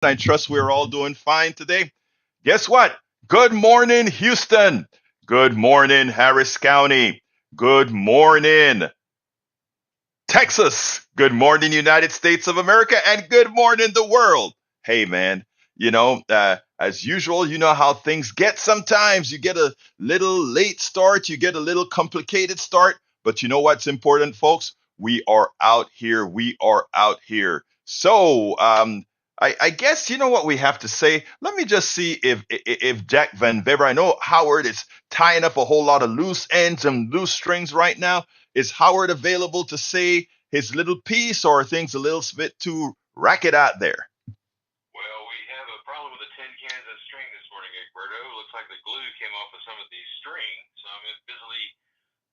I trust we're all doing fine today. Guess what? Good morning, Houston. Good morning, Harris County. Good morning, Texas. Good morning, United States of America. And good morning, the world. Hey, man, as usual, you know how things get sometimes. You get a little late start, you get a little complicated start. But you know what's important, folks? We are out here. We are out here. I guess you know what we have to say. Let me just see if Jack Van Weber. I know Howard is tying up a whole lot of loose ends and loose strings right now. Is Howard available to say his little piece, or are things a little bit too racket out there? Well, we have a problem with the tin cans and string this morning, Egberto. Looks like the glue came off of some of the string, so I'm busily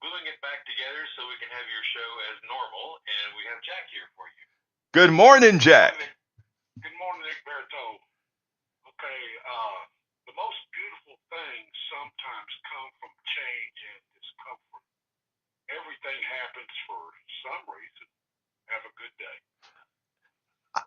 gluing it back together so we can have your show as normal. And we have Jack here for you. Good morning, Good Jack. morning. Good morning, Egberto. Okay, the most beautiful things sometimes come from change and discomfort. Everything happens for some reason. Have a good day.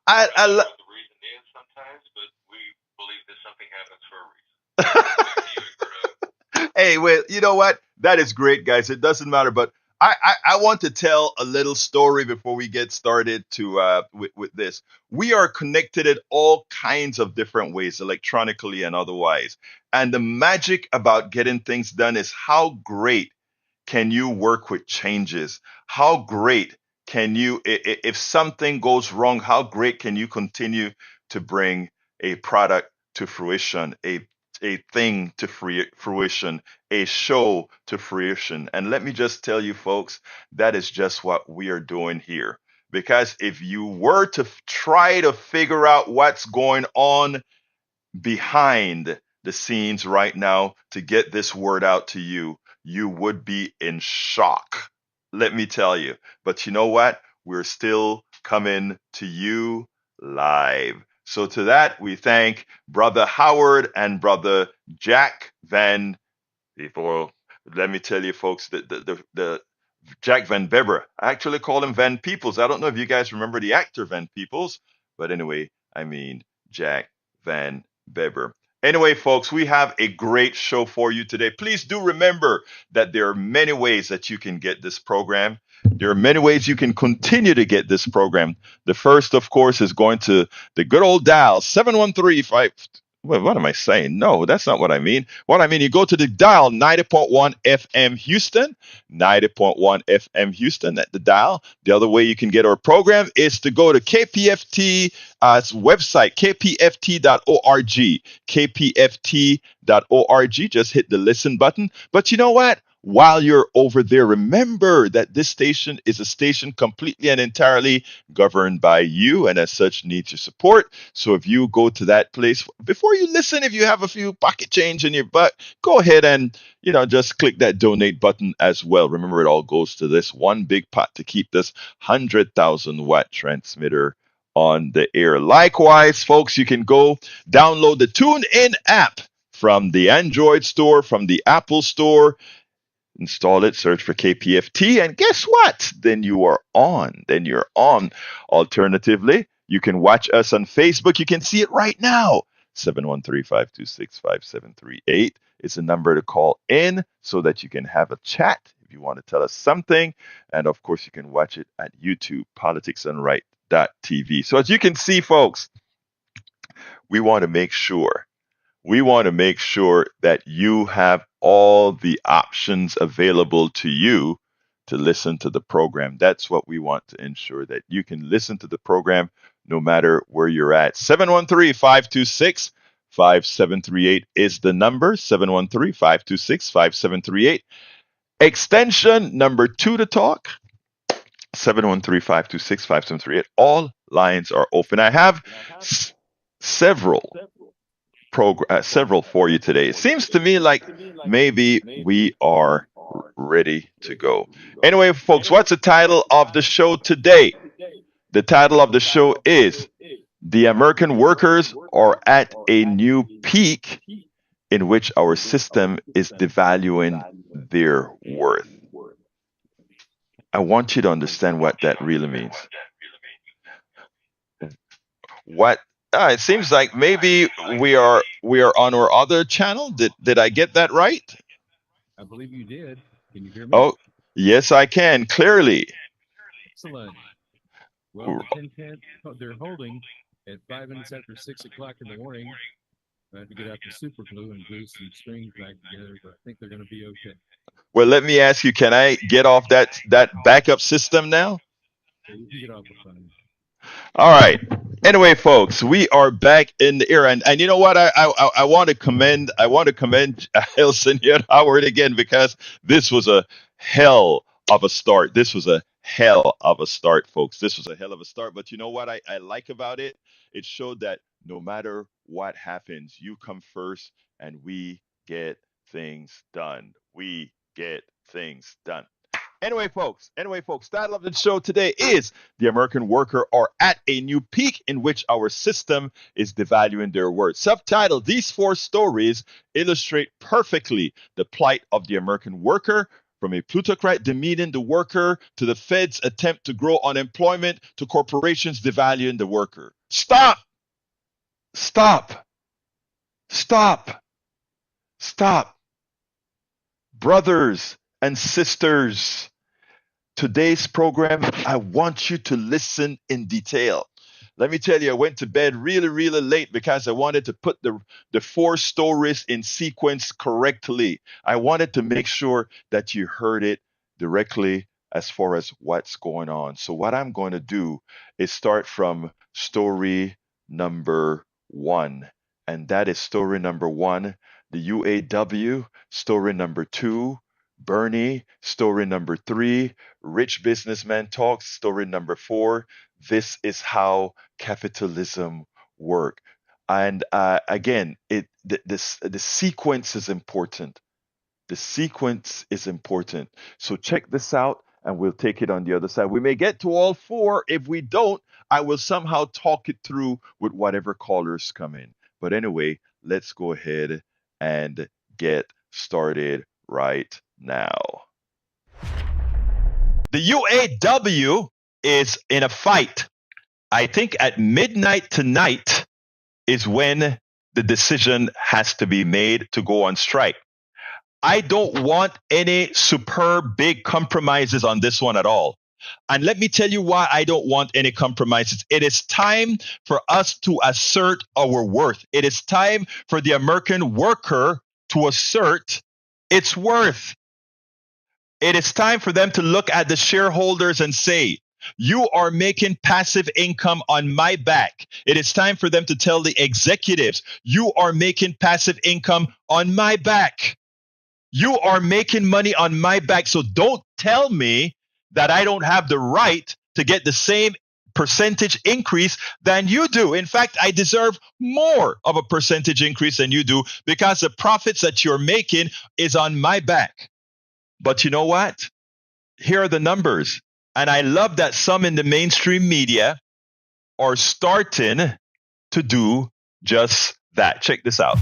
I, Not I sure lo- what the reason is sometimes, but we believe that something happens for a reason. Back to you, Egberto. Hey, well, you know what? That is great, guys. It doesn't matter, but I want to tell a little story before we get started with this. We are connected in all kinds of different ways, electronically and otherwise. And the magic about getting things done is how great can you work with changes? How great can you, if something goes wrong, how great can you continue to bring a product to fruition, a thing to fruition, a show to fruition? And let me just tell you, folks, that is just what we are doing here. Because if you were to try to figure out what's going on behind the scenes right now to get this word out to you, you would be in shock. Let me tell you. But you know what? We're still coming to you live. So to that, we thank Brother Howard and Brother Jack Van. Before, let me tell you, folks, the Jack Van Weber. I actually call him Van Peebles. I don't know if you guys remember the actor Van Peebles, but anyway, I mean Jack Van Weber. Anyway, folks, we have a great show for you today. Please do remember that there are many ways that you can get this program. There are many ways you can continue to get this program. The first, of course, is going to the good old dial 713 what am I saying? No, that's not what I mean. What I mean, you go to the dial 90.1 FM Houston, 90.1 FM Houston at the dial. The other way you can get our program is to go to KPFT website, kpft.org, kpft.org. Just hit the listen button. But you know what? While you're over there, remember that this station is a station completely and entirely governed by you, and as such needs your support. So if you go to that place, before you listen, if you have a few pocket change in your butt, go ahead and just click that donate button as well. Remember, it all goes to this one big pot to keep this 100,000 watt transmitter on the air. Likewise, folks, you can go download the TuneIn app from the Android store, from the Apple store. Install it, search for KPFT, and guess what? Then you are on. Then you're on. Alternatively, you can watch us on Facebook. You can see it right now. 713-526-5738 is the number to call in so that you can have a chat if you want to tell us something. And of course, you can watch it at YouTube, politicsandright.tv. So as you can see, folks, we want to make sure that you have all the options available to you to listen to the program. That's what we want to ensure, that you can listen to the program no matter where you're at. 713-526-5738 is the number. 713-526-5738. Extension number 2 to talk. 713-526-5738. All lines are open. I have several several for you today. It seems to me like maybe we are ready to go. Anyway, folks, what's the title of the show today? The title of the show is The American Workers Are at a New Peak in which our system is devaluing their worth. I want you to understand what that really means. What It seems like maybe we are on our other channel. Did I get that right? I believe you did. Can you hear me? Oh, yes, I can clearly. Excellent. Well, the 10-10, they're holding at 5 minutes after 6 o'clock in the morning. I have to get out the super glue and glue some strings back together, but I think they're going to be okay. Well, let me ask you, can I get off that backup system now? So you can get off the phone. All right. Anyway, folks, we are back in the era, and you know what? I want to commend Elson here Howard again because this was a hell of a start. This was a hell of a start, folks. This was a hell of a start. But you know what I like about it? It showed that no matter what happens, you come first, and we get things done. We get things done. Anyway, folks, title of the show today is The American Worker Are at a New Peak in Which Our System is Devaluing Their Worth. Subtitle: These four stories illustrate perfectly the plight of the American worker, from a plutocrat demeaning the worker to the Fed's attempt to grow unemployment to corporations devaluing the worker. Stop! Stop! Stop! Stop! Brothers and sisters, today's program, I want you to listen in detail. Let me tell you, I went to bed really, really late because I wanted to put the four stories in sequence correctly. I wanted to make sure that you heard it directly as far as what's going on. So, what I'm going to do is start from story number one. And that is story number one, the UAW. Story number two, Bernie. Story number three, Rich Businessman Talks. Story number four, This is How Capitalism Work. And again, the sequence is important. The sequence is important. So check this out, and we'll take it on the other side. We may get to all four. If we don't, I will somehow talk it through with whatever callers come in. But anyway, let's go ahead and get started right now. The UAW is in a fight. I think at midnight tonight is when the decision has to be made to go on strike. I don't want any superb big compromises on this one at all. And let me tell you why I don't want any compromises. It is time for us to assert our worth. It is time for the American worker to assert its worth. It is time for them to look at the shareholders and say, you are making passive income on my back. It is time for them to tell the executives, you are making passive income on my back. You are making money on my back. So don't tell me that I don't have the right to get the same percentage increase than you do. In fact, I deserve more of a percentage increase than you do because the profits that you're making is on my back. But you know what? Here are the numbers. And I love that some in the mainstream media are starting to do just that. Check this out.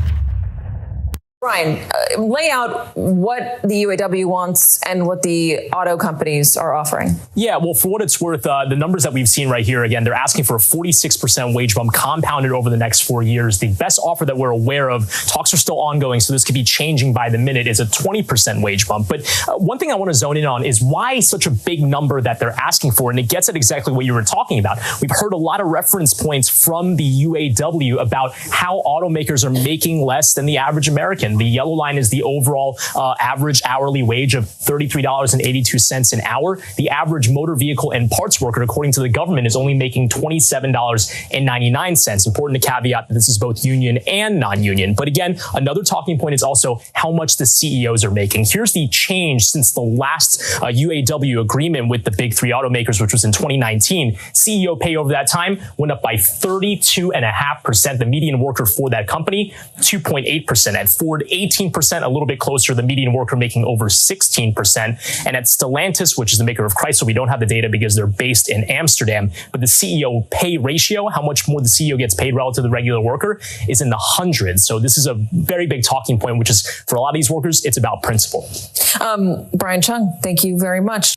Brian, lay out what the UAW wants and what the auto companies are offering. Yeah, well, for what it's worth, the numbers that we've seen right here, again, they're asking for a 46% wage bump compounded over the next 4 years. The best offer that we're aware of, talks are still ongoing, so this could be changing by the minute, is a 20% wage bump. But one thing I want to zone in on is why such a big number that they're asking for, and it gets at exactly what you were talking about. We've heard a lot of reference points from the UAW about how automakers are making less than the average American. The yellow line is the overall average hourly wage of $33.82 an hour. The average motor vehicle and parts worker, according to the government, is only making $27.99. Important to caveat that this is both union and non-union. But again, another talking point is also how much the CEOs are making. Here's the change since the last UAW agreement with the big three automakers, which was in 2019. CEO pay over that time went up by 32.5%. The median worker for that company, 2.8%. At Ford, 18%, a little bit closer, the median worker making over 16%. And at Stellantis, which is the maker of Chrysler, we don't have the data because they're based in Amsterdam, but the CEO pay ratio, how much more the CEO gets paid relative to the regular worker, is in the hundreds. So this is a very big talking point, which is, for a lot of these workers, it's about principle. Brian Chung, thank you very much.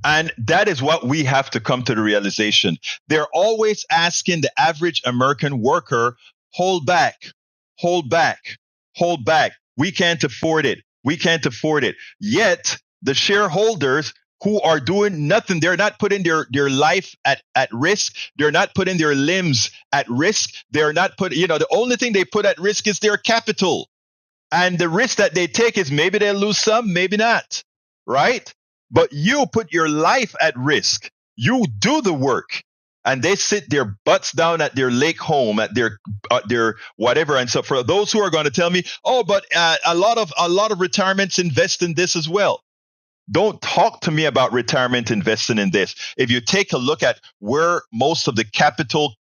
And that is what we have to come to the realization. They're always asking the average American worker, hold back, hold back, hold back. We can't afford it. We can't afford it. Yet the shareholders who are doing nothing, they're not putting their life at risk. They're not putting their limbs at risk. They're not putting, the only thing they put at risk is their capital. And the risk that they take is maybe they'll lose some, maybe not, right? But you put your life at risk. You do the work, and they sit their butts down at their lake home, at their whatever. And so, for those who are going to tell me, oh, but a lot of retirements invest in this as well. Don't talk to me about retirement investing in this. If you take a look at where most of the capital,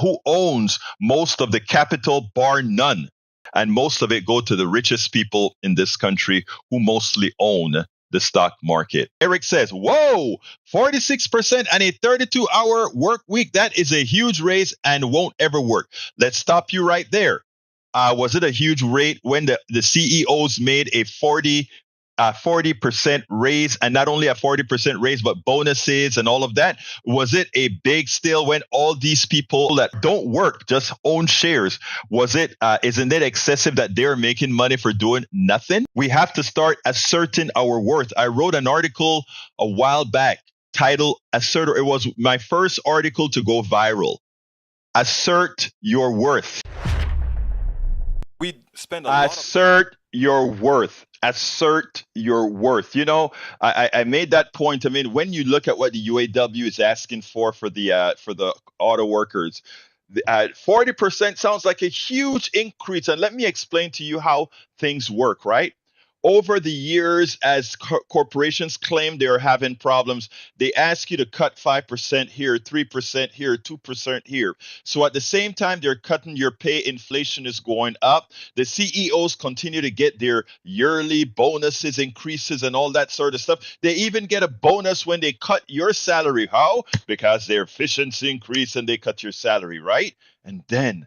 who owns most of the capital, bar none. And most of it go to the richest people in this country who mostly own the stock market. Eric says, whoa, 46% and a 32-hour work week. That is a huge raise and won't ever work. Let's stop you right there. Was it a huge rate when the CEOs made a 40% raise, and not only a 40% raise, but bonuses and all of that? Was it a big steal when all these people that don't work, just own shares? Isn't it excessive that they're making money for doing nothing? We have to start asserting our worth. I wrote an article a while back titled Assert. It was my first article to go viral. Assert your worth. We spend a lot Assert your worth. Assert your worth. I made that point. I mean, when you look at what the UAW is asking for the auto workers, 40% sounds like a huge increase. And let me explain to you how things work, right? Over the years, as corporations claim they're having problems, they ask you to cut 5% here, 3% here, 2% here. So at the same time they're cutting your pay, inflation is going up. The CEOs continue to get their yearly bonuses, increases, and all that sort of stuff. They even get a bonus when they cut your salary. How? Because their efficiency increase and they cut your salary, right? And then,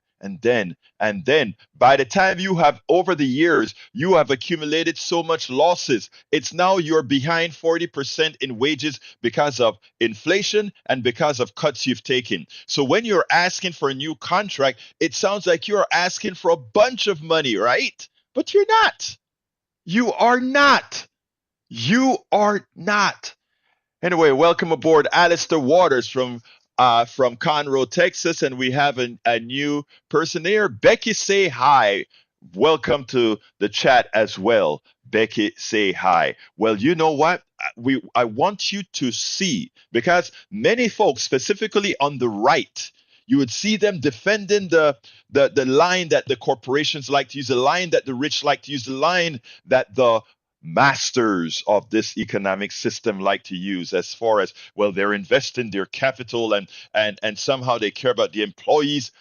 by the time you have, over the years, you have accumulated so much losses. It's now you're behind 40% in wages because of inflation and because of cuts you've taken. So when you're asking for a new contract, it sounds like you're asking for a bunch of money, right? But you're not. You are not. You are not. Anyway, welcome aboard, Alistair Waters from Conroe, Texas, and we have a new person here. Becky, say hi. Welcome to the chat as well. Becky, say hi. Well, you know what? I want you to see, because many folks, specifically on the right, you would see them defending the line that the corporations like to use, the line that the rich like to use, the line that the masters of this economic system like to use, as far as, well, they're investing their capital and somehow they care about the employees.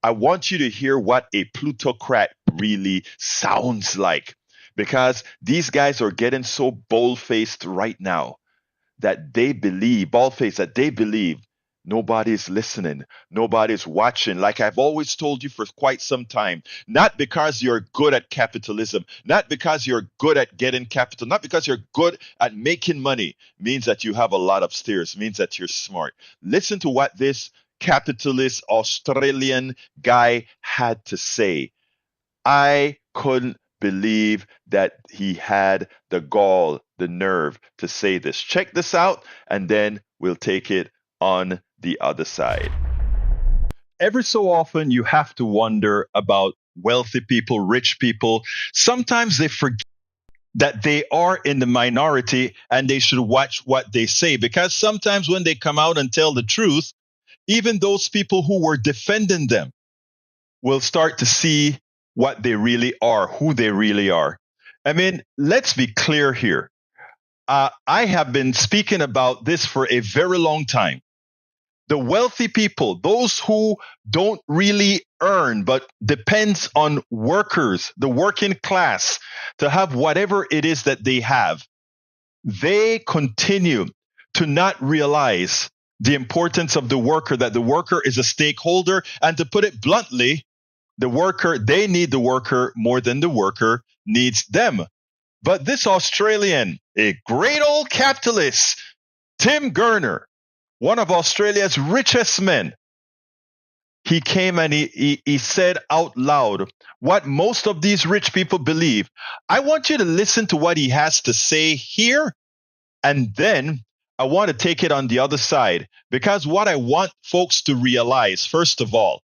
I want you to hear what a plutocrat really sounds like, because these guys are getting so bold-faced right now that they believe, bald-faced, that they believe nobody's listening, nobody's watching. Like I've always told you for quite some time, not because you're good at capitalism, not because you're good at getting capital, not because you're good at making money, means that you have a lot of stairs, means that you're smart. Listen to what this capitalist Australian guy had to say. I couldn't believe that he had the gall, the nerve to say this. Check this out, and then we'll take it on the other side. Every so often, you have to wonder about wealthy people, rich people. Sometimes they forget that they are in the minority and they should watch what they say, because sometimes when they come out and tell the truth, even those people who were defending them will start to see what they really are, who they really are. I mean, let's be clear here. I have been speaking about this for a very long time. The wealthy people, those who don't really earn but depends on workers, the working class, to have whatever it is that they have, they continue to not realize the importance of the worker, that the worker is a stakeholder. And to put it bluntly, they need the worker more than the worker needs them. But this Australian, a great old capitalist, Tim Gurner, one of Australia's richest men, he came and he said out loud what most of these rich people believe. I want you to listen to what he has to say here, and then I want to take it on the other side, because what I want folks to realize, first of all,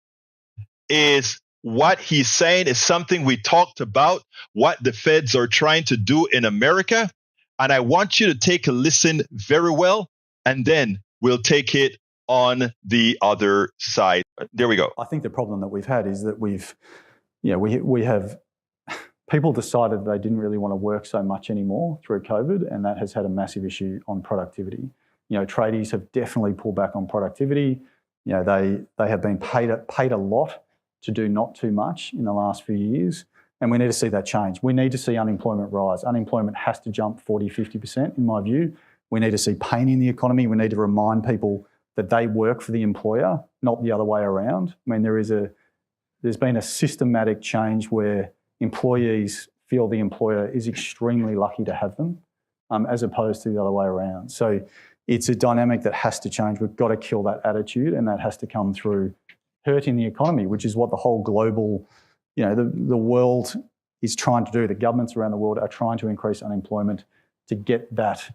is what he's saying is something we talked about, what the feds are trying to do in America. And I want you to take a listen very well, and then we'll take it on the other side. There we go. I think the problem that we've had is that we have people decided they didn't really want to work so much anymore through COVID, and that has had a massive issue on productivity. Tradies have definitely pulled back on productivity. They have been paid a lot to do not too much in the last few years, and we need to see that change. We need to see unemployment rise. Unemployment has to jump 40, 50% in my view. We need to see pain in the economy. We need to remind people that they work for the employer, not the other way around. I mean, there's been a systematic change where employees feel the employer is extremely lucky to have them, as opposed to the other way around. So it's a dynamic that has to change. We've got to kill that attitude, and that has to come through hurting the economy, which is what the whole global, the world is trying to do. The governments around the world are trying to increase unemployment to get that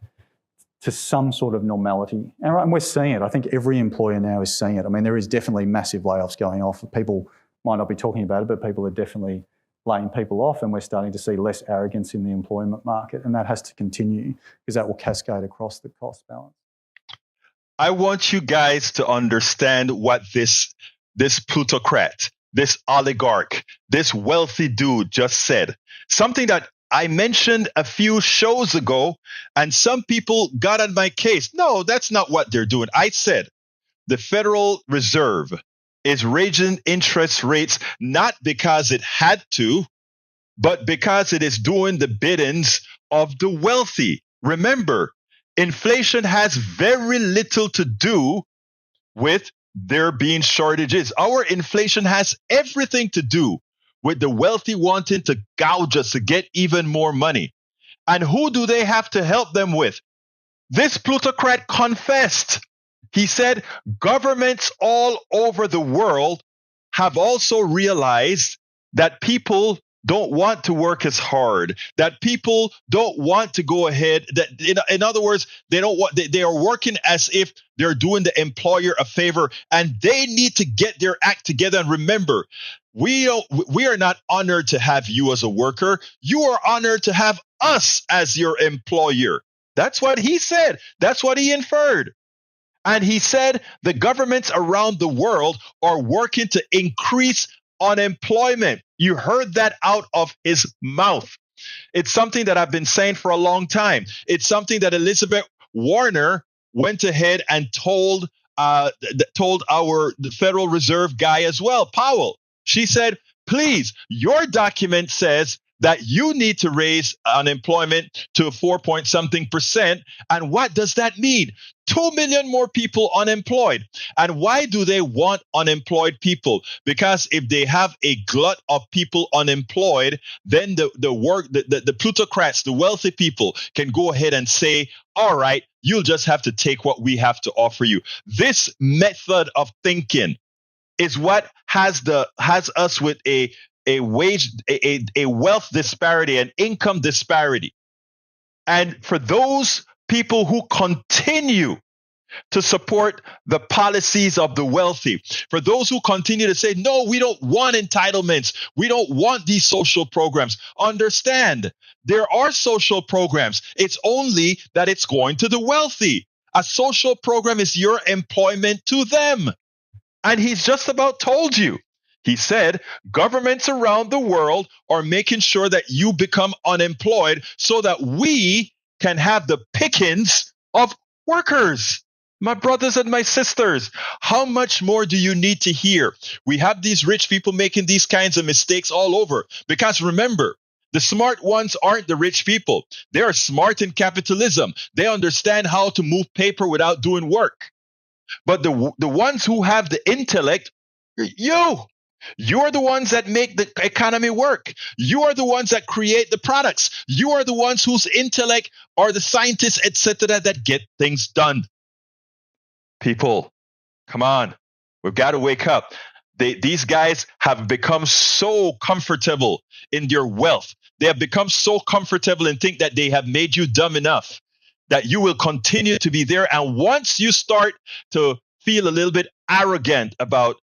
to some sort of normality. And we're seeing it. I think every employer now is seeing it. I mean, there is definitely massive layoffs going off. People might not be talking about it, but people are definitely laying people off, and we're starting to see less arrogance in the employment market, and that has to continue because that will cascade across the cost balance. I want you guys to understand what this plutocrat, this oligarch, this wealthy dude just said. Something that I mentioned a few shows ago, and some people got on my case. No, that's not what they're doing. I said the Federal Reserve is raising interest rates not because it had to, but because it is doing the biddings of the wealthy. Remember, inflation has very little to do with there being shortages. Our inflation has everything to do with the wealthy wanting to gouge us to get even more money. And who do they have to help them with? This plutocrat confessed. He said governments all over the world have also realized that people don't want to work as hard, that people don't want to go ahead, that in other words, they don't want, they are working as if they're doing the employer a favor, and they need to get their act together. And remember, we are not honored to have you as a worker. You are honored to have us as your employer. That's what he said. That's what he inferred. And he said the governments around the world are working to increase unemployment. You heard that out of his mouth. It's something that I've been saying for a long time. It's something that Elizabeth Warner went ahead and told the Federal Reserve guy as well, Powell. She said, please, your document says that you need to raise unemployment to 4-point-something%. And what does that mean? 2 million more people unemployed. And why do they want unemployed people? Because if they have a glut of people unemployed, then the plutocrats, the wealthy people, can go ahead and say, all right, you'll just have to take what we have to offer you. This method of thinking is what has us with a wealth disparity, an income disparity. And for those people who continue to support the policies of the wealthy, for those who continue to say, no, we don't want entitlements, we don't want these social programs, understand there are social programs. It's only that it's going to the wealthy. A social program is your employment to them. And he's just about told you. He said governments around the world are making sure that you become unemployed so that we can have the pickings of workers. My brothers and my sisters, how much more do you need to hear? We have these rich people making these kinds of mistakes all over. Because remember, the smart ones aren't the rich people. They are smart in capitalism. They understand how to move paper without doing work. But the ones who have the intellect, you're the ones that make the economy work. You are the ones that create the products. You are the ones whose intellect are the scientists, etc., that get things done. People, come on. We've got to wake up. These guys have become so comfortable in their wealth. They have become so comfortable and think that they have made you dumb enough that you will continue to be there. And once you start to feel a little bit arrogant about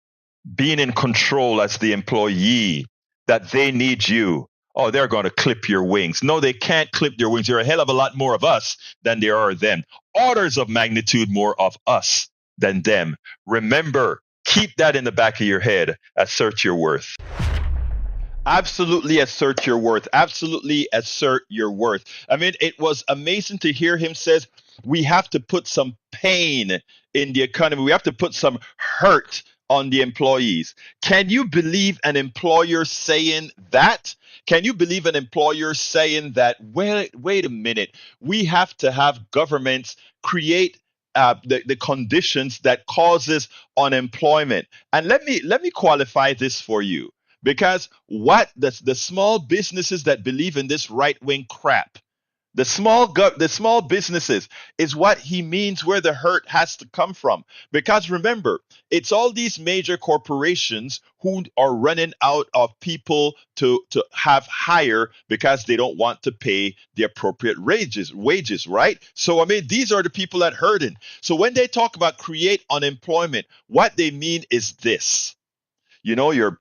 being in control as the employee, that they need you, oh, they're going to clip your wings. No, they can't clip their wings. There are a hell of a lot more of us than there are them. Orders of magnitude more of us than them. Remember, keep that in the back of your head. Assert your worth. Absolutely assert your worth. Absolutely assert your worth. I mean, it was amazing to hear him says we have to put some pain in the economy. We have to put some hurt on the employees. Can you believe an employer saying that? Can you believe an employer saying that, well, wait a minute, we have to have governments create the conditions that causes unemployment? And let me qualify this for you, because what the small businesses that believe in this right wing crap, the small businesses is what he means where the hurt has to come from. Because remember, it's all these major corporations who are running out of people to have hire because they don't want to pay the appropriate wages, right? So I mean, these are the people that hurting. So when they talk about create unemployment, what they mean is this. Your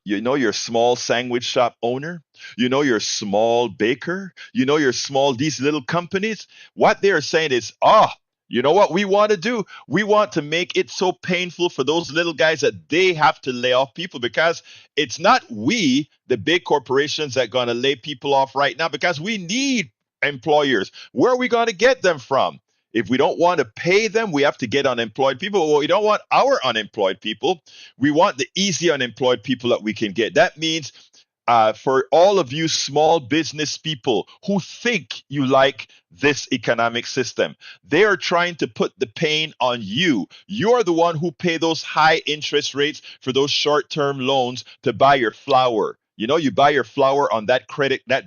small sandwich shop owner, your small baker, your small, these little companies. What they're saying is, you know what we want to do? We want to make it so painful for those little guys that they have to lay off people, because it's not we, the big corporations, that are going to lay people off right now, because we need employers. Where are we going to get them from? If we don't want to pay them, we have to get unemployed people. Well, we don't want our unemployed people. We want the easy unemployed people that we can get. That means for all of you small business people who think you like this economic system, they are trying to put the pain on you. You're the one who pay those high interest rates for those short-term loans to buy your flour. You buy your flour on that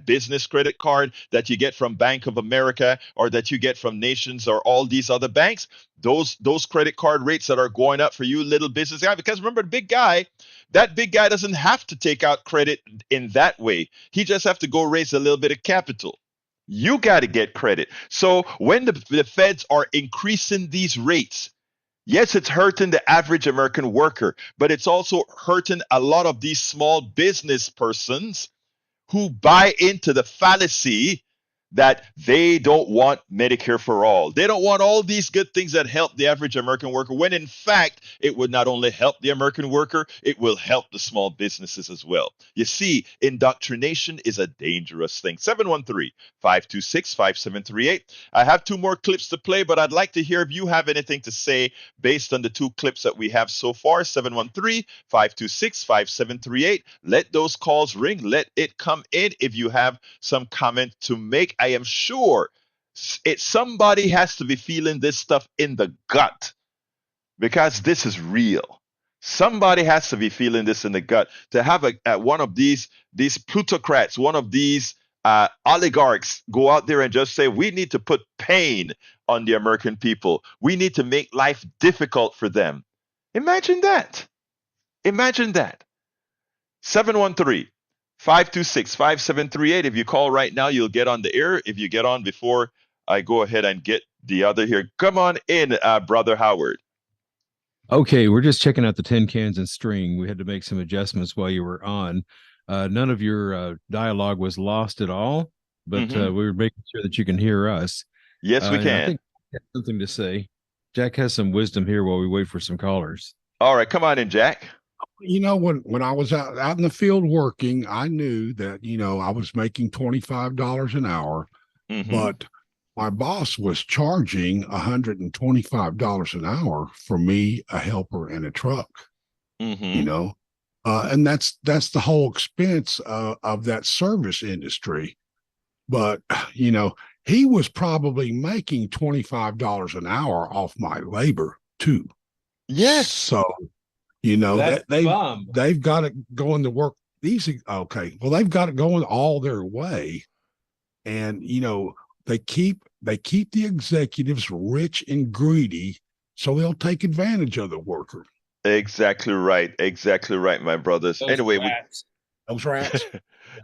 business credit card that you get from Bank of America, or that you get from Nations, or all these other banks. Those credit card rates that are going up for you little business guy. Because remember, that big guy doesn't have to take out credit in that way. He just have to go raise a little bit of capital. You got to get credit. So when the feds are increasing these rates, yes, it's hurting the average American worker, but it's also hurting a lot of these small business persons who buy into the fallacy that they don't want Medicare for all. They don't want all these good things that help the average American worker, when in fact, it would not only help the American worker, it will help the small businesses as well. You see, indoctrination is a dangerous thing. 713-526-5738. I have two more clips to play, but I'd like to hear if you have anything to say based on the two clips that we have so far. 713-526-5738. Let those calls ring. Let it come in if you have some comment to make. I am sure somebody has to be feeling this stuff in the gut, because this is real. Somebody has to be feeling this in the gut to have one of these plutocrats, one of these oligarchs go out there and just say, we need to put pain on the American people. We need to make life difficult for them. Imagine that. Imagine that. 713-526-5738. If you call right now, you'll get on the air. If you get on before I go ahead and get the other here, come on in, Brother Howard. Okay, we're just checking out the tin cans and string. We had to make some adjustments while you were on. None of your dialogue was lost at all, but we were making sure that you can hear us. Yes, we can. I think I have something to say. Jack has some wisdom here while we wait for some callers. All right, come on in, Jack. When I was out in the field working, I knew that, I was making $25 an hour, but my boss was charging $125 an hour for me, a helper, and a truck, and that's the whole expense of that service industry. But, he was probably making $25 an hour off my labor too. Yes. So, they've got it going to work easy. Okay. Well, they've got it going all their way. And, they keep the executives rich and greedy So they'll take advantage of the worker. Exactly right, my brothers. Those Anyway, rats. Those rats.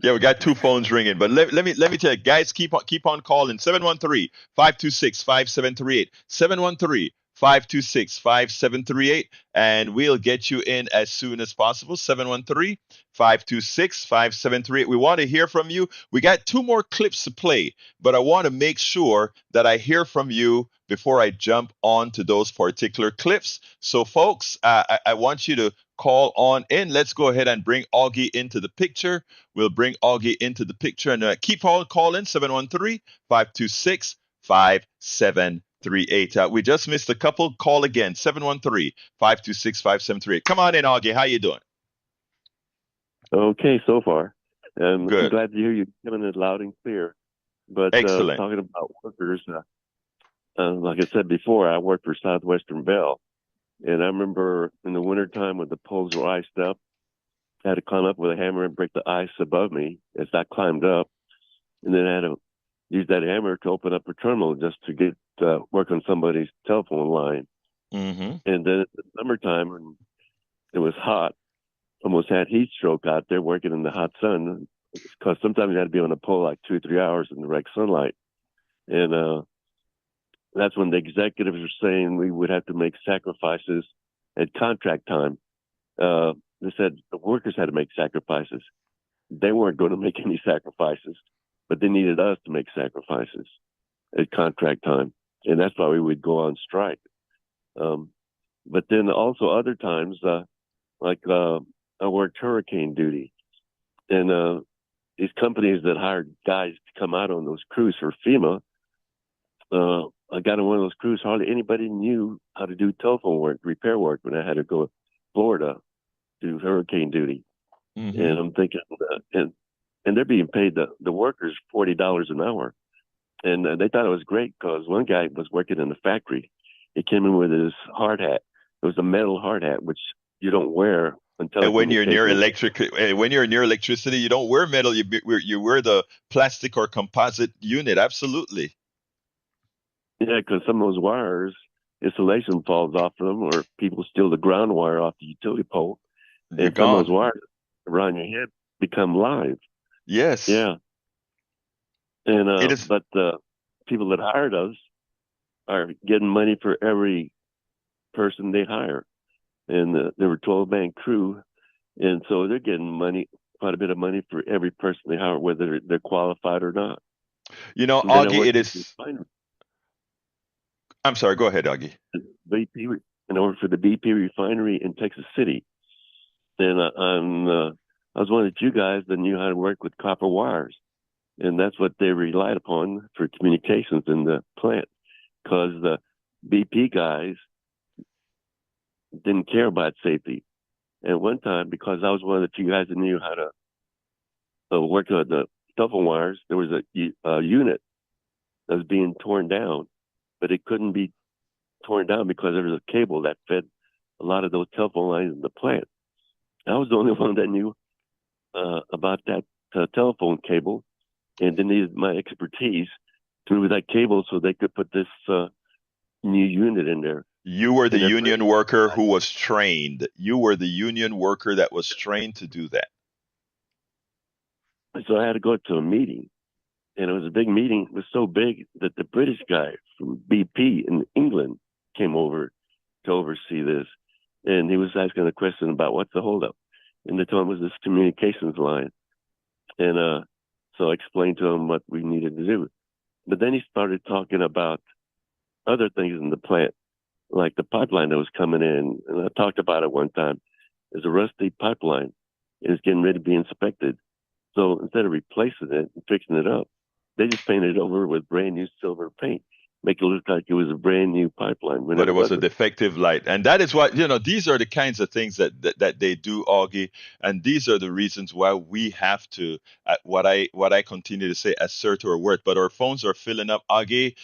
yeah, we got two phones ringing, but let me tell you, guys, keep on calling 713-526-5738. 713-526-5738, and we'll get you in as soon as possible. 713-526-5738. We want to hear from you. We got two more clips to play, but I want to make sure that I hear from you before I jump on to those particular clips. So, folks, I want you to call on in. Let's go ahead and bring Augie into the picture. We'll bring Augie into the picture and keep on calling 713-526-5738. We just missed a couple. Call again 713-526-5738. Come on in, Augie. How you doing? Okay, so far. I'm Good. glad to hear you coming in loud and clear. But Excellent. talking about workers, like I said before, I worked for Southwestern Bell. And I remember in the wintertime when the poles were iced up, I had to climb up with a hammer and break the ice above me as I climbed up. And then I had to use that hammer to open up a terminal just to get work on somebody's telephone line. Mm-hmm. And then in the summertime, when it was hot, almost had heat stroke out there working in the hot sun, because sometimes you had to be on a pole like 2 or 3 hours in direct sunlight. And that's when the executives were saying we would have to make sacrifices at contract time. They said the workers had to make sacrifices. They weren't going to make any sacrifices, but they needed us to make sacrifices at contract time. And that's why we would go on strike. But then also other times, I worked hurricane duty. And these companies that hired guys to come out on those crews for FEMA, I got on one of those crews. Hardly anybody knew how to do telephone work, repair work, when I had to go to Florida do hurricane duty. Mm-hmm. And I'm thinking, and they're being paid the workers $40 an hour, and they thought it was great because one guy was working in the factory. He came in with his hard hat. It was a metal hard hat, which you don't wear until. And when you're near electricity, you don't wear metal. You wear the plastic or composite unit. Absolutely. Yeah, because some of those wires, insulation falls off of them, or people steal the ground wire off the utility pole, You're and some of those gone. wires around your head become live. Yes. Yeah. And It is. but the people that hired us are getting money for every person they hire, and there were 12-man crew, and so they're getting money, quite a bit of money for every person they hire, whether they're qualified or not. You know, And then I Augie, worked it for is. the refinery. I'm sorry. Go ahead, Augie. BP, and I worked for the BP refinery in Texas City. And I was one of the few guys that knew how to work with copper wires, and that's what they relied upon for communications in the plant, because the BP guys didn't care about safety. And one time, because I was one of the few guys that knew how to work on the telephone wires, there was a unit that was being torn down, but it couldn't be torn down because there was a cable that fed a lot of those telephone lines in the plant. I was the only one that knew about that telephone cable, and they needed my expertise to move that cable so they could put this new unit in there. You were the union worker who was trained. You were the union worker that was trained to do that. So I had to go to a meeting, and it was a big meeting. It was so big that the British guy from BP in England came over to oversee this. And he was asking a question about what's the holdup. And they told him it was this communications line. And so I explained to him what we needed to do. But then he started talking about other things in the plant, like the pipeline that was coming in. And I talked about it one time. There's a rusty pipeline, and it's getting ready to be inspected. So instead of replacing it and fixing it up, they just painted it over with brand new silver paint, make it look like it was a brand new pipeline. But it was a defective light. And that is what, these are the kinds of things that they do, Augie. And these are the reasons why we have to, what I continue to say, assert our worth. But our phones are filling up, Augie.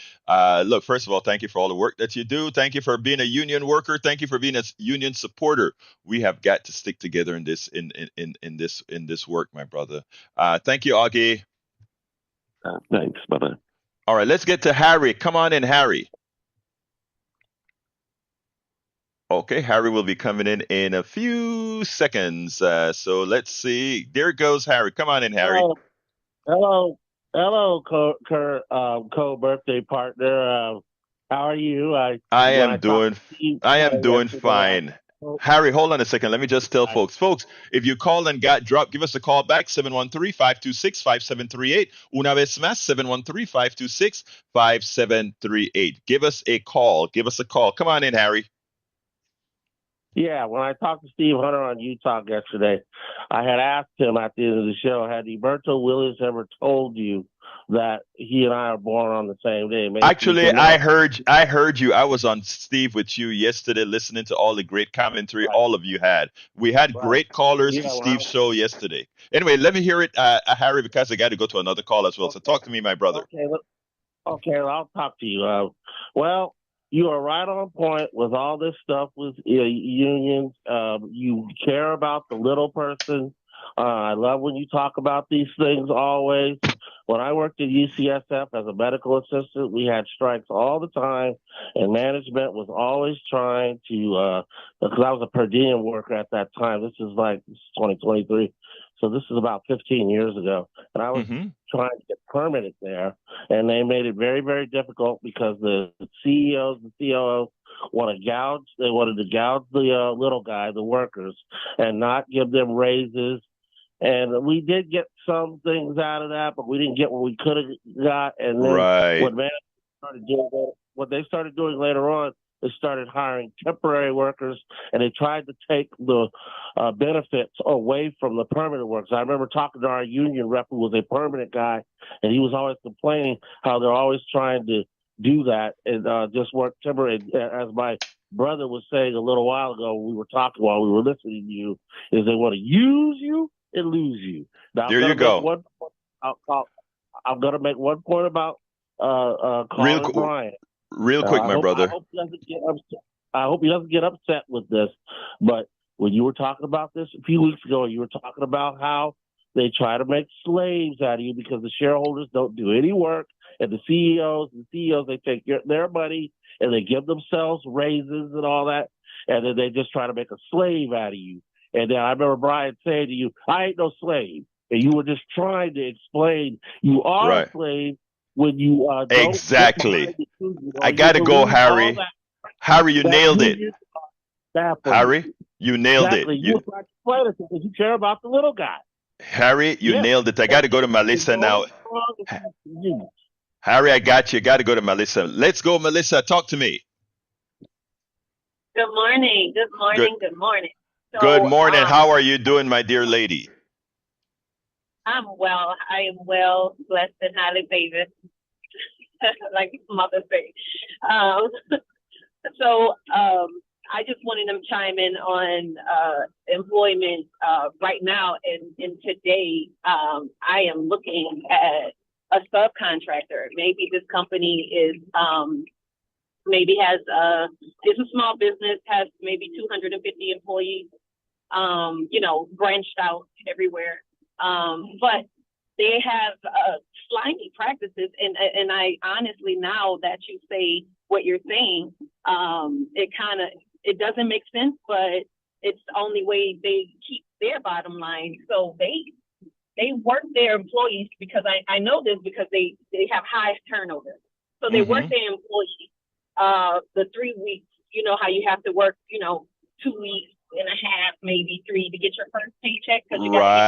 Look, first of all, thank you for all the work that you do. Thank you for being a union worker. Thank you for being a union supporter. We have got to stick together in this in this work, my brother. Thank you, Augie. Thanks. Bye-bye. All right, let's get to Harry. Come on in, Harry. Okay, Harry will be coming in a few seconds. So let's see. There goes Harry. Come on in, Harry. Hello, hello, co-birthday partner. How are you? I When I am talked doing to Steve I am doing yesterday, fine. Harry, hold on a second. Let me just tell I folks, if you called and got dropped, give us a call back, 713-526-5738. Una vez más, 713-526-5738. Give us a call. Give us a call. Come on in, Harry. yeah, when I talked to Steve Hunter on Utah yesterday, I had asked him at the end of the show, had Roberto Williams ever told you that he and I are born on the same day? Maybe he Actually, said no. I heard you. I was on Steve with you yesterday, listening to all the great commentary Right, all of you had. We had right. great callers to Yeah, when I Steve's show yesterday. Anyway, let me hear it, Harry, because I got to go to another call as well. So okay, talk to me, my brother. okay. Okay, well, I'll talk to you. Well, you are right on point with all this stuff with unions. You care about the little person. I love when you talk about these things always. When I worked at UCSF as a medical assistant, we had strikes all the time, and management was always trying to, because I was a per diem worker at that time. This is 2023. So this is about 15 years ago. And I was Mm-hmm. trying to get permanent there, and they made it very, very difficult because the CEOs and COOs want to gouge. They wanted to gouge the little guy, the workers, and not give them raises. And we did get some things out of that, but we didn't get what we could have got. And then Right. what they started doing later on, they started hiring temporary workers, and they tried to take the benefits away from the permanent workers. I remember talking to our union rep, who was a permanent guy, and he was always complaining how they're always trying to do that and just work temporary. As my brother was saying a little while ago, when we were talking while we were listening to you, is they want to use you and lose you. Now, There you go. I'm going to make one point about Real, caller qu- Brian. real quick, my I brother. hope he doesn't get upset. I hope he doesn't get upset with this. But when you were talking about this a few weeks ago, you were talking about how they try to make slaves out of you because the shareholders don't do any work, and the CEOs they take their money and they give themselves raises and all that, and then they just try to make a slave out of you. And then I remember Brian saying to you, "I ain't no slave," and you were just trying to explain you are a Right. slave when you don't Exactly. get behind the union, I or you got to go, believe all Harry. Harry, you that nailed it. union bad for you. Harry, you nailed it. Exactly. You were trying to explain it because you care about the little guy. Harry, you Yes. nailed it. I got to go to Melissa now. Harry, I got you. Got to go to Melissa. Let's go, Melissa. Talk to me. Good morning. Good morning. Good morning. So, Good morning. How are you doing, my dear lady? I'm well. I am well, blessed and highly favored, like mother say. Um, I just wanted to chime in on employment right now. And today, I am looking at a subcontractor. Maybe this company is maybe has is a small business, has maybe 250 employees, branched out everywhere. But they have slimy practices, and I honestly, now that you say what you're saying, it doesn't make sense, but it's the only way they keep their bottom line. So they work their employees, because I know this because they have high turnover. So they work their employees the 3 weeks, how you have to work, 2 weeks and a half, maybe 3 to get your first paycheck, because you got to get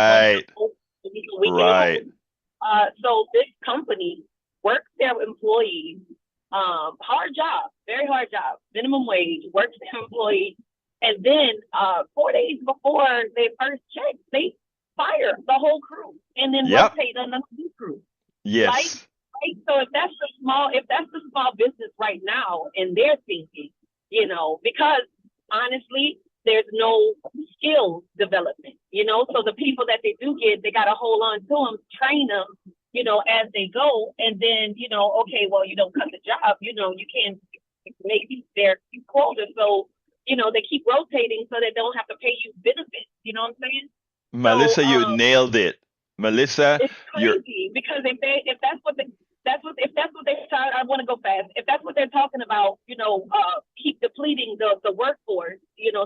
Right. So this company works their employees, hard job, very hard job, minimum wage, works their employees, and then 4 days before their first check, they fire the whole crew and then rotate another new crew. Yes. Right? So if that's the small business right now, and they're thinking, because honestly, there's no skill development, so the people that they do get, they got to hold on to them, train them, as they go. And then, okay, well, you don't cut the job, you can't make their quota. So, they keep rotating so they don't have to pay you benefits. You know what I'm saying? Melissa, So, you nailed it. Melissa, it's crazy because if that's what if that's what they're trying, I want to go fast. If that's what they're talking about, keep depleting the workforce,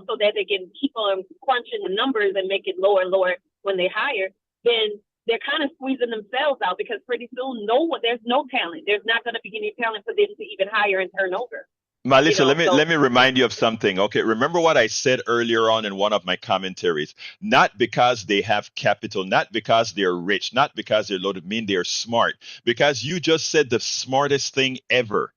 so that they can keep on crunching the numbers and make it lower and lower when they hire, then they're kind of squeezing themselves out, because pretty soon there's no talent. There's not going to be any talent for them to even hire and turn over. Melissa, let me remind you of something. Okay, remember what I said earlier on in one of my commentaries. Not because they have capital, not because they're rich, not because they're loaded, mean they're smart. Because you just said the smartest thing ever.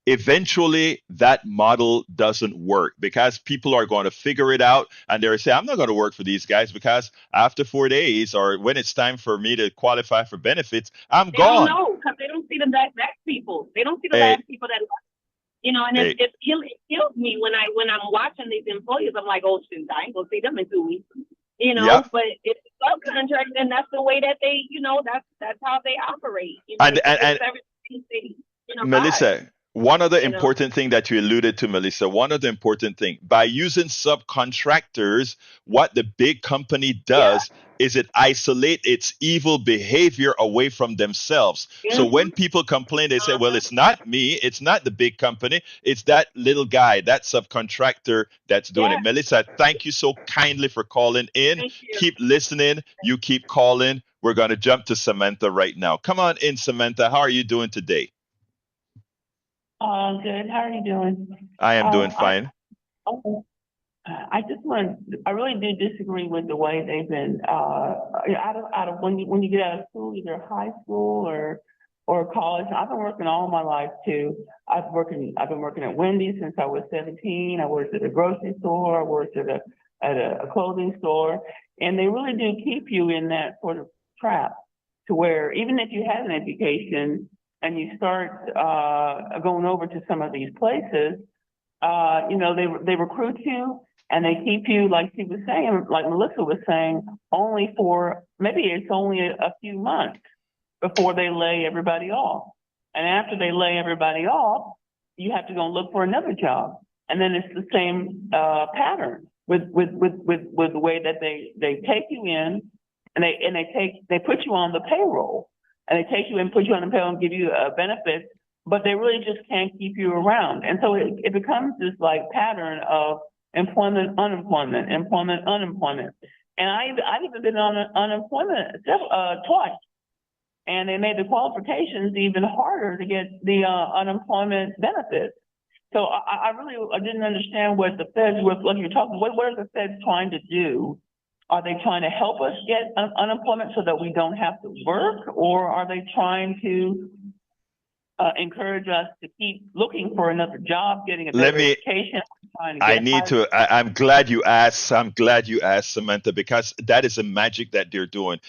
Eventually, that model doesn't work because people are going to figure it out and they're say, I'm not going to work for these guys because after 4 days or when it's time for me to qualify for benefits, I'm They gone. don't know, because they don't see the black people. They don't see the Hey, black people that. And hey, it kills me when I'm watching these employers. I'm like, oh shoot, I ain't gonna see them in 2 weeks. yep. But it's a subcontract, and that's the way that they, that's how they operate. And, It's and, just and everything they, buy. Melissa, one other You know. important thing that you alluded to, Melissa, one other important thing, by using subcontractors, what the big company Yeah. does is it isolate its evil behavior away from themselves. So when Mm-hmm. people complain, they say, well, it's not me, it's not the big company, it's that little guy, that subcontractor that's doing Yeah. it. Melissa, thank you so kindly for calling in. Thank you. Keep listening. You keep calling. We're going to jump to Samantha right now. Come on in, Samantha. How are you doing today? Good. How are you doing? I am doing I fine. I just want. I really do disagree with the way they've been out of when you get out of school, either high school or college. I've been working all my life too. I've been working at Wendy's since I was 17. I worked at a grocery store. I worked at a clothing store, and they really do keep you in that sort of trap to where even if you have an education and you start going over to some of these places, they recruit you and they keep you, like she was saying, like Melissa was saying, only for maybe it's only a few months before they lay everybody off. And after they lay everybody off, you have to go and look for another job. And then it's the same pattern with the way that they take you in and they put you on the payroll. And they take you and put you on the payroll and give you benefits, but they really just can't keep you around. And so it becomes this like pattern of employment, unemployment, employment, unemployment. And I've even been on unemployment twice. And they made the qualifications even harder to get the unemployment benefits. So I didn't understand what the feds were, like you're talking, what are the feds trying to do? Are they trying to help us get unemployment so that we don't have to work? Or are they trying to encourage us to keep looking for another job, getting a better education? I'm glad you asked. I'm glad you asked, Samantha, because that is the magic that they're doing.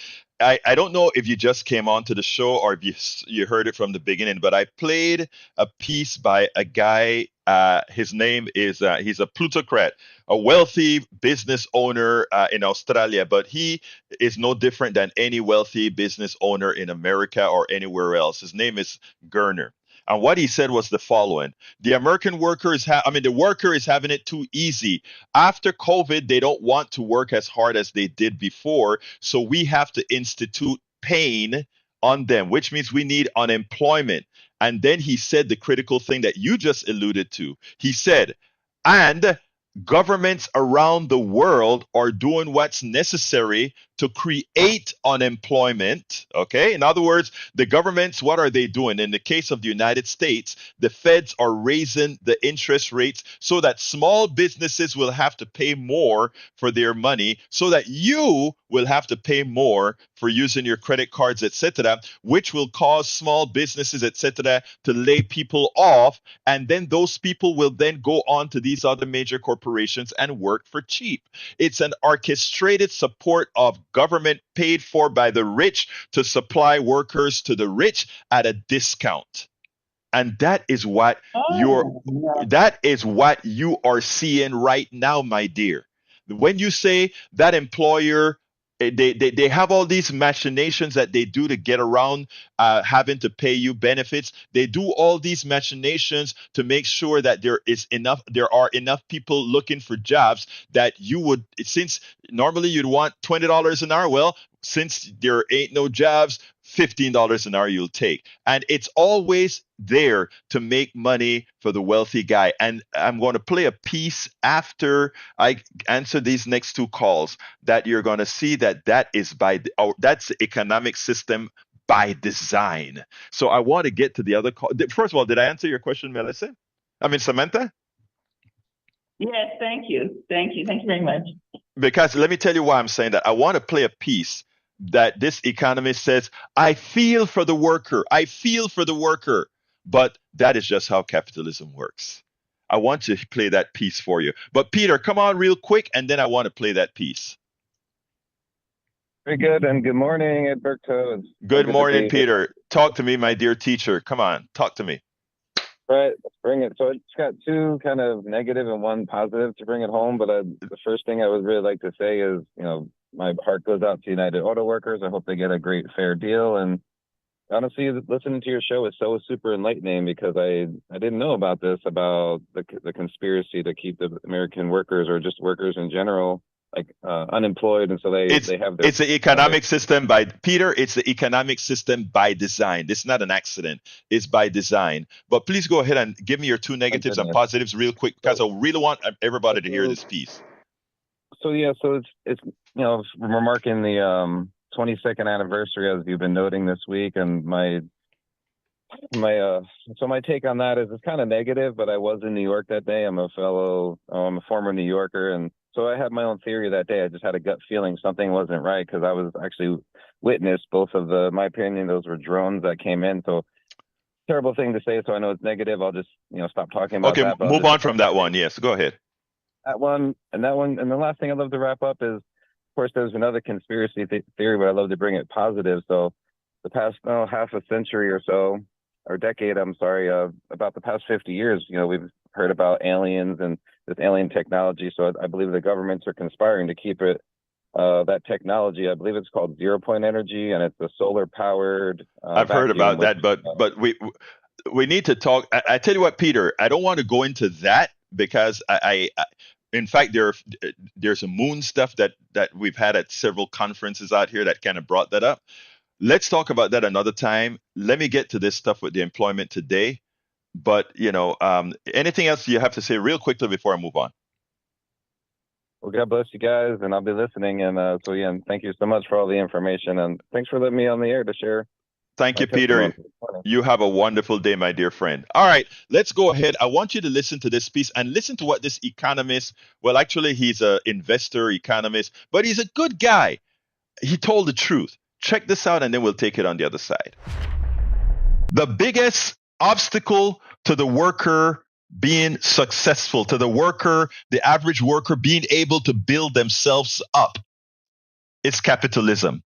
I don't know if you just came onto the show or if you heard it from the beginning, but I played a piece by a guy. His name is he's a plutocrat, a wealthy business owner in Australia, but he is no different than any wealthy business owner in America or anywhere else. His name is Gerner. And what he said was the following: the American workers the worker is having it too easy. After COVID, they don't want to work as hard as they did before. So we have to institute pain on them, which means we need unemployment. And then he said the critical thing that you just alluded to. He said, and governments around the world are doing what's necessary to create unemployment. Okay. In other words, the governments, what are they doing? In the case of the United States, the feds are raising the interest rates so that small businesses will have to pay more for their money, so that you will have to pay more for using your credit cards, etc., which will cause small businesses, etc., to lay people off. And then those people will then go on to these other major corporations and work for cheap. It's an orchestrated support of government paid for by the rich to supply workers to the rich at a discount. And that is what you are seeing right now, my dear. When you say that employer, they have all these machinations that they do to get around having to pay you benefits. They do all these machinations to make sure that there are enough people looking for jobs that you would, since normally you'd want $20 an hour. Well, since there ain't no jobs, $15 an hour you'll take. And it's always there to make money for the wealthy guy. And I'm going to play a piece after I answer these next two calls that you're going to see that is that's the economic system by design. So I want to get to the other call. First of all, did I answer your question, Melissa? I mean, Samantha? Yes, thank you. Thank you. Thank you very much. Because let me tell you why I'm saying that. I want to play a piece that this economist says, I feel for the worker. I feel for the worker. But that is just how capitalism works. I want to play that piece for you. But Peter, come on real quick, and then I want to play that piece. Very good, and good morning, Edberto. Good morning, Peter. Talk to me, my dear teacher. Come on, talk to me. Right, let's bring it. So it's got two kind of negative and one positive to bring it home. But the first thing I would really like to say is, my heart goes out to United Auto Workers. I hope they get a great, fair deal. And honestly, listening to your show is so super enlightening because I didn't know about this, about the conspiracy to keep the American workers or just workers in general unemployed, and so they have their. It's the economic system by Peter. It's the economic system by design. This is not an accident. It's by design. But please go ahead and give me your two negatives and positives real quick, because I really want everybody to hear this piece. So it's remarking the 22nd anniversary, as you've been noting this week, and my take on that is it's kind of negative, but I was in New York that day. I'm a former New Yorker, and so I had my own theory that day. I just had a gut feeling something wasn't right because I was actually witnessed both of my opinion, those were drones that came in. So terrible thing to say. So I know it's negative. I'll just, stop talking about that. Okay, move on from that one. Yes, go ahead. That one. And the last thing I'd love to wrap up is, of course, there's another conspiracy theory, but I'd love to bring it positive. So the past half a century or so, or decade, I'm sorry, about the past 50 years, we've heard about aliens and this alien technology. So I believe the governments are conspiring to keep it, that technology. I believe it's called 0-point energy, and it's a solar powered. I've heard about that, but we need to talk. I tell you what, Peter, I don't want to go into that because I in fact, there's a moon stuff that we've had at several conferences out here that kind of brought that up. Let's talk about that another time. Let me get to this stuff with the employment today. But, anything else you have to say real quickly before I move on? Well, God bless you guys, and I'll be listening. And thank you so much for all the information. And thanks for letting me on the air to share. Thank you, Peter. You have a wonderful day, my dear friend. All right, let's go ahead. I want you to listen to this piece and listen to what this economist, well, actually, he's an investor economist, but he's a good guy. He told the truth. Check this out, and then we'll take it on the other side. The biggest obstacle to the worker being successful, to the worker, the average worker being able to build themselves up, is capitalism.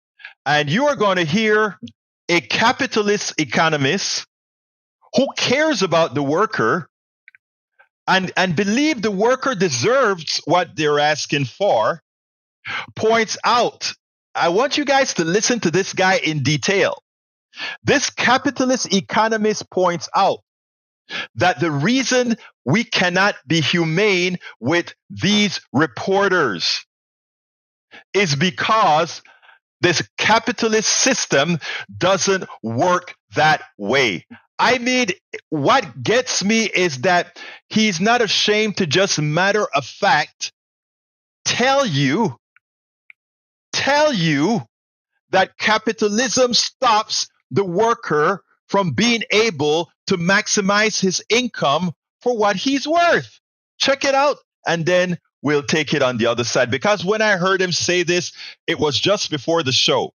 And you are going to hear a capitalist economist who cares about the worker and believe the worker deserves what they're asking for, points out. I want you guys to listen to this guy in detail. This capitalist economist points out that the reason we cannot be humane with these reporters is because this capitalist system doesn't work that way. I mean, what gets me is that he's not ashamed to just matter of fact tell you that capitalism stops the worker from being able to maximize his income for what he's worth. Check it out, and then we'll take it on the other side. Because when I heard him say this, it was just before the show.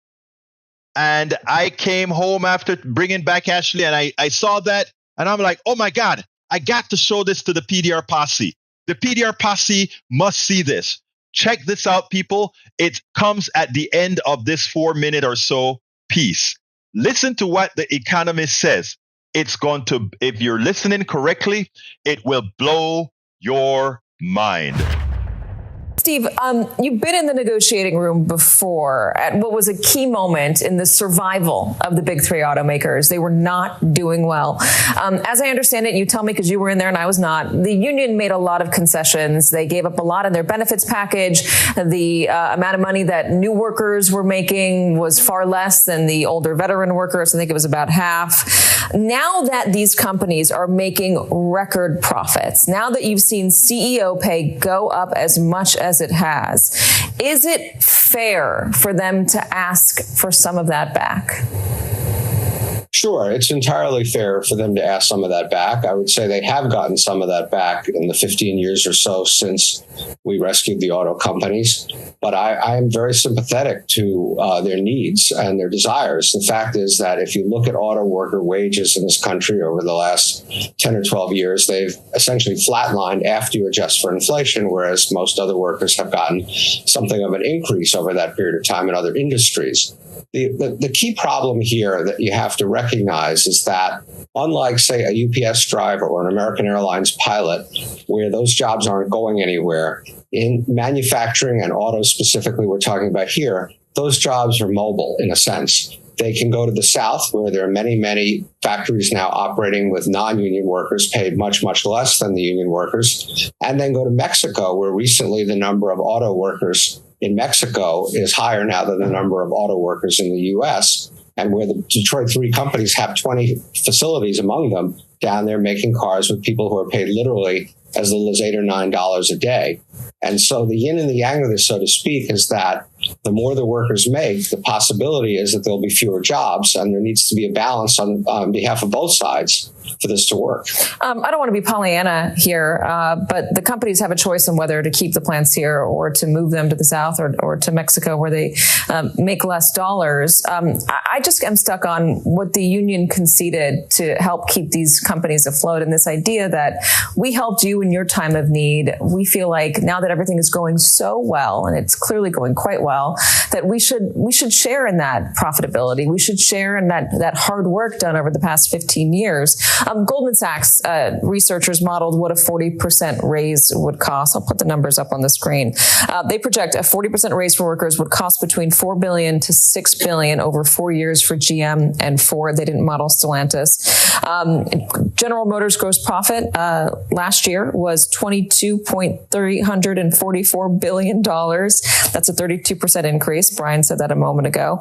And I came home after bringing back Ashley, and I saw that, and I'm like, oh my God, I got to show this to the PDR posse. The PDR posse must see this. Check this out, people. It comes at the end of this 4-minute or so piece. Listen to what the economist says. It's going to, if you're listening correctly, it will blow your mind. Steve, you've been in the negotiating room before at what was a key moment in the survival of the big three automakers. They were not doing well. As I understand it, you tell me because you were in there and I was not, the union made a lot of concessions. They gave up a lot of their benefits package. The amount of money that new workers were making was far less than the older veteran workers. I think it was about half. Now that these companies are making record profits, now that you've seen CEO pay go up as much as it has, is it fair for them to ask for some of that back? Sure, it's entirely fair for them to ask some of that back. I would say they have gotten some of that back in the 15 years or so since we rescued the auto companies. But I am very sympathetic to their needs and their desires. The fact is that if you look at auto worker wages in this country over the last 10 or 12 years, they've essentially flatlined after you adjust for inflation, whereas most other workers have gotten something of an increase over that period of time in other industries. The key problem here that you have to recognize is that unlike, say, a UPS driver or an American Airlines pilot, where those jobs aren't going anywhere, in manufacturing and auto specifically we're talking about here, those jobs are mobile in a sense. They can go to the South, where there are many, many factories now operating with non-union workers paid much, much less than the union workers, and then go to Mexico, where recently the number of auto workers in Mexico is higher now than the number of auto workers in the U.S., and where the Detroit 3 companies have 20 facilities among them down there making cars with people who are paid literally as little as $8 or $9 a day. And so the yin and the yang of this, so to speak, is that the more the workers make, the possibility is that there'll be fewer jobs, and there needs to be a balance on behalf of both sides for this to work. I don't want to be Pollyanna here, but the companies have a choice on whether to keep the plants here or to move them to the South or to Mexico, where they make less dollars. I just am stuck on what the union conceded to help keep these companies afloat, and this idea that we helped you in your time of need. We feel like now that everything is going so well, and it's clearly going quite well, that we should share in that profitability. We should share in that hard work done over the past 15 years. Goldman Sachs researchers modeled what a 40% raise would cost. I'll put the numbers up on the screen. They project a 40% raise for workers would cost between $4 billion to $6 billion over 4 years for GM and Ford. They didn't model Stellantis. General Motors gross profit last year was $22.344 billion. That's a 32% increase. Brian said that a moment ago.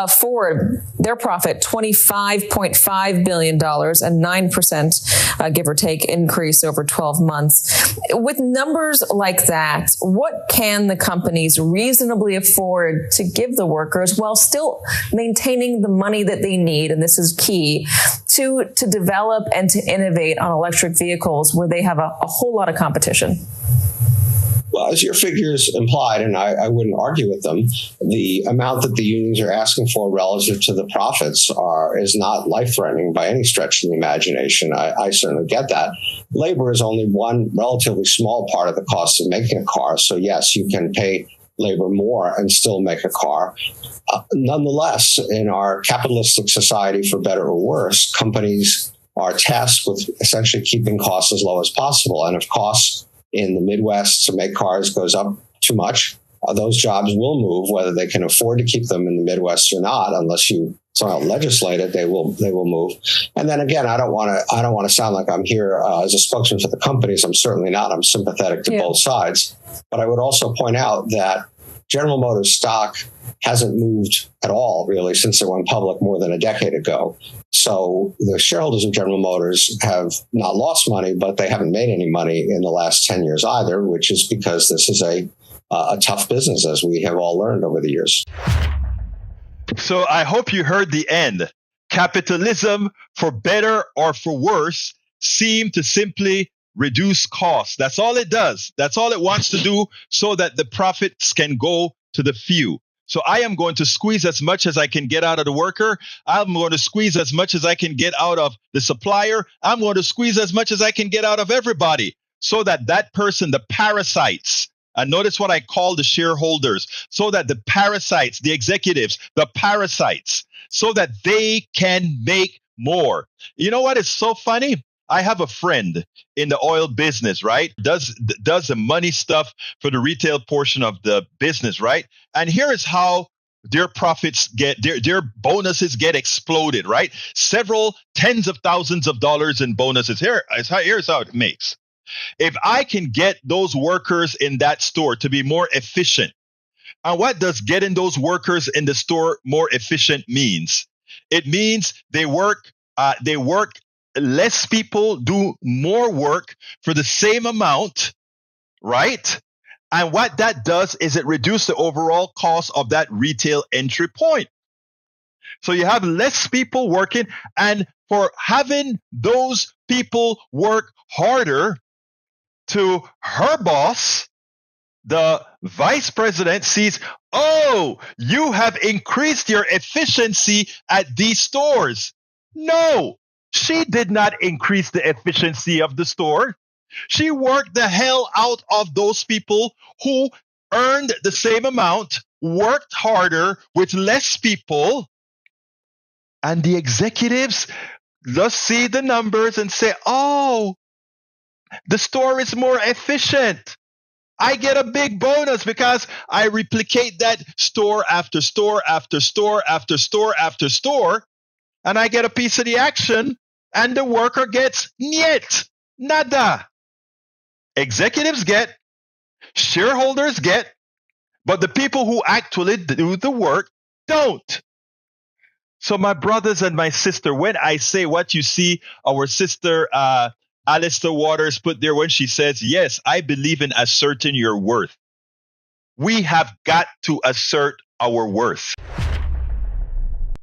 Ford, their profit, $25.5 billion, a 9%, give or take, increase over 12 months. With numbers like that, what can the companies reasonably afford to give the workers while still maintaining the money that they need, and this is key, to develop and to innovate on electric vehicles where they have a whole lot of competition? Well, as your figures implied, and I wouldn't argue with them, the amount that the unions are asking for relative to the profits is not life-threatening by any stretch of the imagination. I certainly get that. Labor is only one relatively small part of the cost of making a car. So yes, you can pay labor more and still make a car. Nonetheless, in our capitalistic society, for better or worse, companies are tasked with essentially keeping costs as low as possible. And if costs in the Midwest to make cars goes up too much, those jobs will move, whether they can afford to keep them in the Midwest or not. Unless you somehow legislate it, they will move. And then again, I don't want to sound like I'm here as a spokesman for the companies. I'm certainly not. I'm sympathetic to both sides. But I would also point out that General Motors stock hasn't moved at all, really, since it went public more than a decade ago. So the shareholders of General Motors have not lost money, but they haven't made any money in the last 10 years either, which is because this is a tough business, as we have all learned over the years. So I hope you heard the end. Capitalism, for better or for worse, seem to simply reduce costs. That's all it does. That's all it wants to do, so that the profits can go to the few. So I am going to squeeze as much as I can get out of the worker. I'm going to squeeze as much as I can get out of the supplier. I'm going to squeeze as much as I can get out of everybody, so that that person, the parasites, and notice what I call the shareholders, so that the parasites, the executives, the parasites, so that they can make more. You know what is so funny? I have a friend in the oil business, right? Does the money stuff for the retail portion of the business, right? And here is how their profits get, their bonuses get exploded, right? Several tens of thousands of dollars in bonuses. Here's how it makes. If I can get those workers in that store to be more efficient, and what does getting those workers in the store more efficient means? It means they work less people, do more work for the same amount, right? And what that does is it reduces the overall cost of that retail entry point. So you have less people working, and for having those people work harder, to her boss, the vice president sees, oh, you have increased your efficiency at these stores. No, she did not increase the efficiency of the store. She worked the hell out of those people who earned the same amount, worked harder with less people, and the executives just see the numbers and say, oh, the store is more efficient. I get a big bonus because I replicate that store after store after store after store after store, and I get a piece of the action, and the worker gets niet, nada. Executives get, shareholders get, but the people who actually do the work don't. So my brothers and my sister, when I say what you see our sister Alistair Waters put there when she says, yes, I believe in asserting your worth. We have got to assert our worth.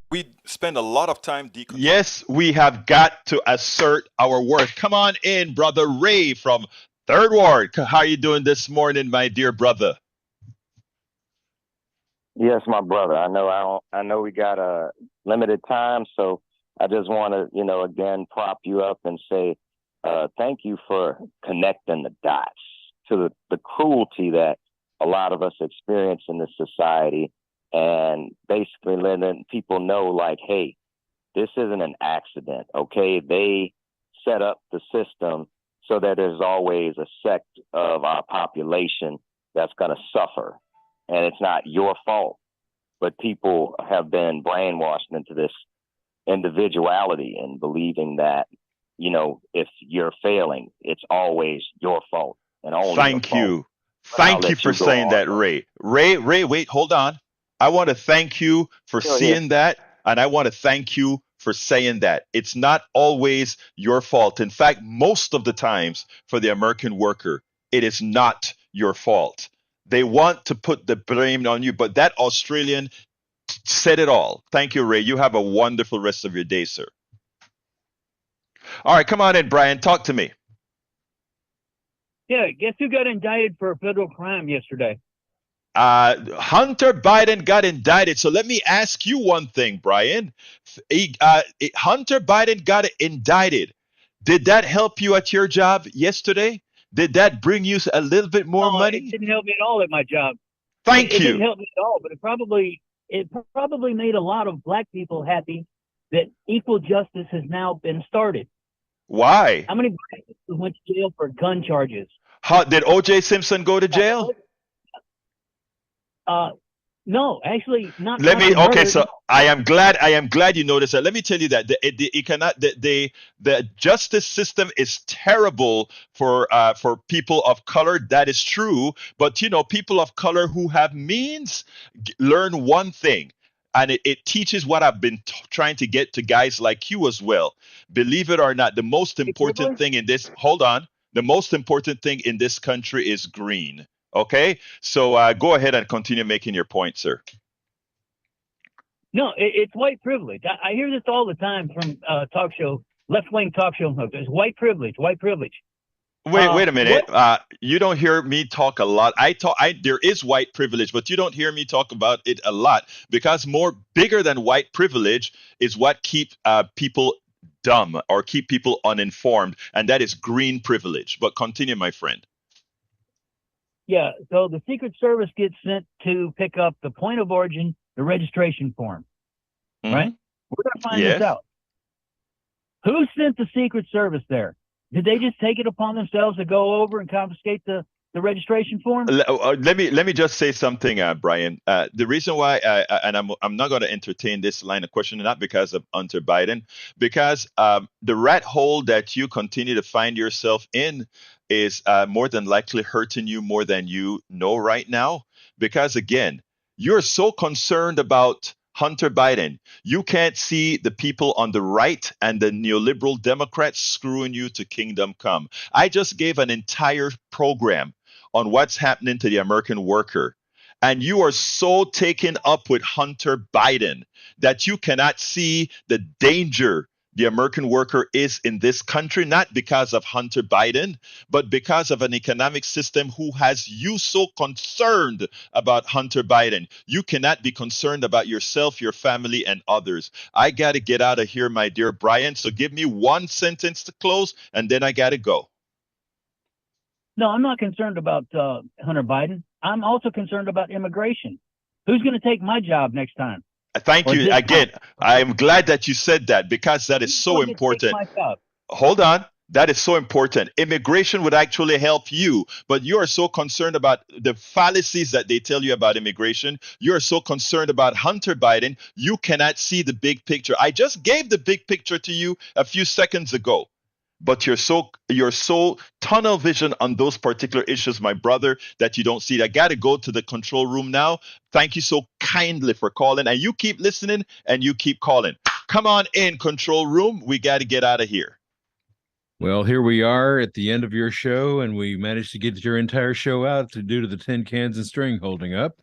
We spend a lot of time deconstructing. Yes, we have got to assert our worth. Come on in, Brother Ray from Third Ward. How are you doing this morning, my dear brother? Yes, my brother. I know we got a limited time, so I just want to, again, prop you up and say thank you for connecting the dots to the cruelty that a lot of us experience in this society, and basically letting people know, like, hey, this isn't an accident, okay? They set up the system so that there's always a sect of our population that's going to suffer. And it's not your fault, but people have been brainwashed into this individuality and believing that, if you're failing, it's always your fault and only Thank you. Thank you for saying that, Ray. Ray, wait, hold on. I want to thank you for seeing that, and I want to thank you for saying that. It's not always your fault. In fact, most of the times for the American worker, it is not your fault. They want to put the blame on you, but that Australian said it all. Thank you, Ray. You have a wonderful rest of your day, sir. All right, come on in, Brian. Talk to me. Yeah, guess who got indicted for a federal crime yesterday? Hunter Biden got indicted. So let me ask you one thing, Brian. Hunter Biden got indicted. Did that help you at your job yesterday? Did that bring you a little bit more money? It didn't help me at all at my job. Thank you. It didn't help me at all, but it probably made a lot of black people happy that equal justice has now been started. Why? How many black people went to jail for gun charges? Did O.J. Simpson go to jail? No, actually not. So I am glad you noticed that. Let me tell you that the justice system is terrible for people of color. That is true, but people of color who have means learn one thing, and it teaches what I've been trying to get to guys like you as well. Believe it or not, the most important thing in this country is green. Okay, so go ahead and continue making your point, sir. No, it's white privilege. I hear this all the time from left-wing talk show hosts. It's white privilege, white privilege. Wait a minute. You don't hear me talk a lot. There is white privilege, but you don't hear me talk about it a lot, because bigger than white privilege is what keep people dumb or keep people uninformed, and that is green privilege. But continue, my friend. Yeah, so the Secret Service gets sent to pick up the point of origin, the registration form, right? We're going to find this out. Who sent the Secret Service there? Did they just take it upon themselves to go over and confiscate the registration form? Let me just say something, Brian. The reason why, and I'm not going to entertain this line of questioning, not because of Hunter Biden, because the rat hole that you continue to find yourself in is more than likely hurting you more than you know right now. Because again, you're so concerned about Hunter Biden. You can't see the people on the right and the neoliberal Democrats screwing you to kingdom come. I just gave an entire program on what's happening to the American worker. And you are so taken up with Hunter Biden that you cannot see the danger the American worker is in this country, not because of Hunter Biden, but because of an economic system who has you so concerned about Hunter Biden. You cannot be concerned about yourself, your family, and others. I got to get out of here, my dear Brian. So give me one sentence to close, and then I got to go. No, I'm not concerned about Hunter Biden. I'm also concerned about immigration. Who's going to take my job next time? Thank you again. I'm glad that you said that because that is so important. Hold on. That is so important. Immigration would actually help you, but you are so concerned about the fallacies that they tell you about immigration. You are so concerned about Hunter Biden. You cannot see the big picture. I just gave the big picture to you a few seconds ago. But you're so tunnel vision on those particular issues, my brother, that you don't see it. I got to go to the control room now. Thank you so kindly for calling. And you keep listening and you keep calling. Come on in, control room. We got to get out of here. Well, here we are at the end of your show, and we managed to get your entire show out due to the tin cans and string holding up.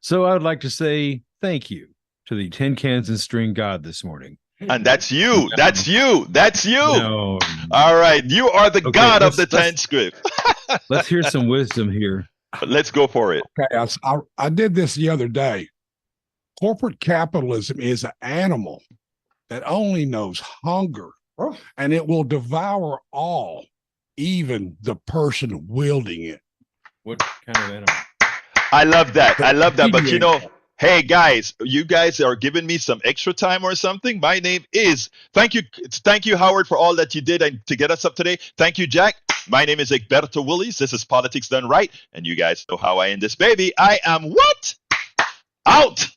So I would like to say thank you to the tin cans and string god this morning. And that's you. That's you. That's you. No. All right. You are the god of the transcript. Let's hear some wisdom here. Let's go for it. Okay, I did this the other day. Corporate capitalism is an animal that only knows hunger, and it will devour all, even the person wielding it. What kind of animal? I love that. I love that. But you know, hey guys, you guys are giving me some extra time or something. My name is thank you, Howard, for all that you did and to get us up today. Thank you, Jack. My name is Egberto Willies. This is Politics Done Right, and you guys know how I end this baby. I am what? Out.